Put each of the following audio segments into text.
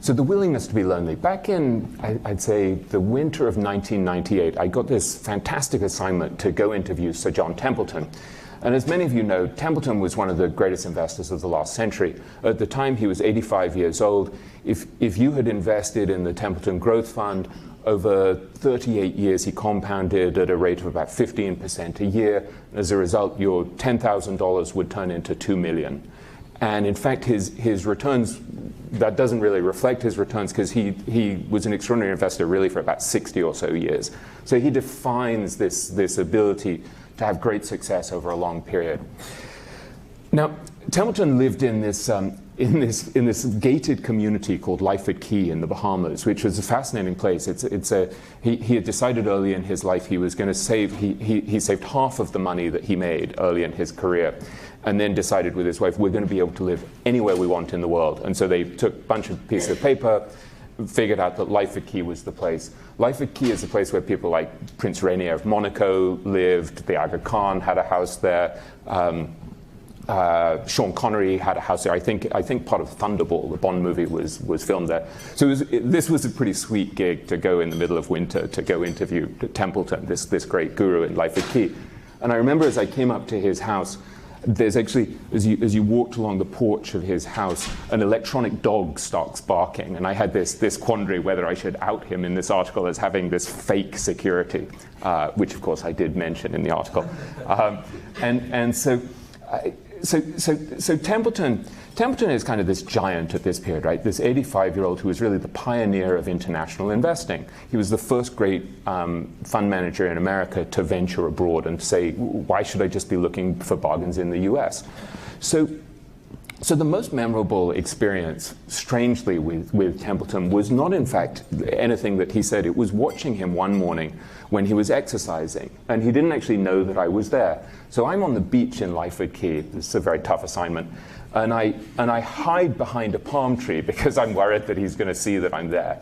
So the willingness to be lonely. Back in, I'd say, the winter of 1998, I got this fantastic assignment to go interview Sir John Templeton. And as many of you know, Templeton was one of the greatest investors of the last century. At the time, he was 85 years old. If you had invested in the Templeton Growth Fund, over 38 years, he compounded at a rate of about 15% a year. As a result, your $10,000 would turn into $2 million. And in fact, his returns, that doesn't really reflect his returns because he was an extraordinary investor really for about 60 or so years. So he defines this ability to have great success over a long period. Now, Templeton lived in this gated community called Lyford Key in the Bahamas, which was a fascinating place. He had decided early in his life he was going to save. He saved half of the money that he made early in his career, and then decided with his wife, we're going to be able to live anywhere we want in the world. And so they took a bunch of pieces of paper, figured out that Lyford Key was the place. Lyford Key is a place where people like Prince Rainier of Monaco lived. The Aga Khan had a house there. Sean Connery had a house there. I think part of Thunderball, the Bond movie, was filmed there. So this was a pretty sweet gig to go in the middle of winter to go interview Templeton, this great guru in Lyford Key. And I remember as I came up to his house, there's actually, as you walked along the porch of his house, an electronic dog starts barking. And I had this quandary whether I should out him in this article as having this fake security, which of course I did mention in the article. So Templeton is kind of this giant at this period, right? This 85-year-old who was really the pioneer of international investing. He was the first great fund manager in America to venture abroad and say, why should I just be looking for bargains in the US? So the most memorable experience, strangely, with Templeton was not, in fact, anything that he said. It was watching him one morning when he was exercising, and he didn't actually know that I was there. So I'm on the beach in Lyford Key. This is a very tough assignment. And I hide behind a palm tree because I'm worried that he's going to see that I'm there.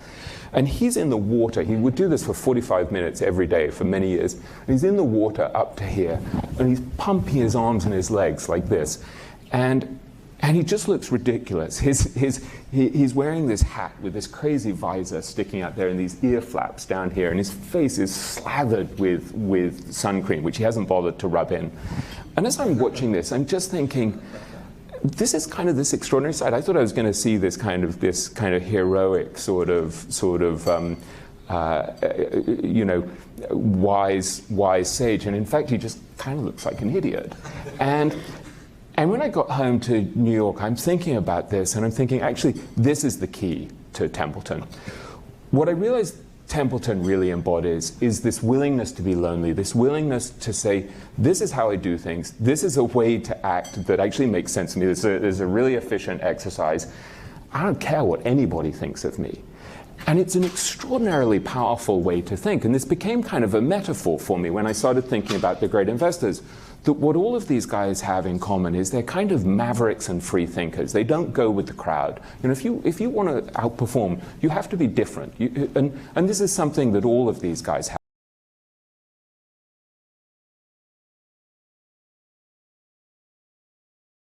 And he's in the water. He would do this for 45 minutes every day for many years. And he's in the water up to here, and he's pumping his arms and his legs like this. And he just looks ridiculous. He's wearing this hat with this crazy visor sticking out there and these ear flaps down here, and his face is slathered with sun cream, which he hasn't bothered to rub in. And as I'm watching this, I'm just thinking, this is kind of this extraordinary side. I thought I was going to see this kind of heroic sort of wise sage, and in fact, he just kind of looks like an idiot. And when I got home to New York, I'm thinking about this, and I'm thinking, actually, this is the key to Templeton. What I realized Templeton really embodies is this willingness to be lonely, this willingness to say, this is how I do things, this is a way to act that actually makes sense to me, there's a really efficient exercise. I don't care what anybody thinks of me. And it's an extraordinarily powerful way to think, and this became kind of a metaphor for me when I started thinking about the great investors. That what all of these guys have in common is they're kind of mavericks and free thinkers. They don't go with the crowd. You know, if you want to outperform, you have to be different. And this is something that all of these guys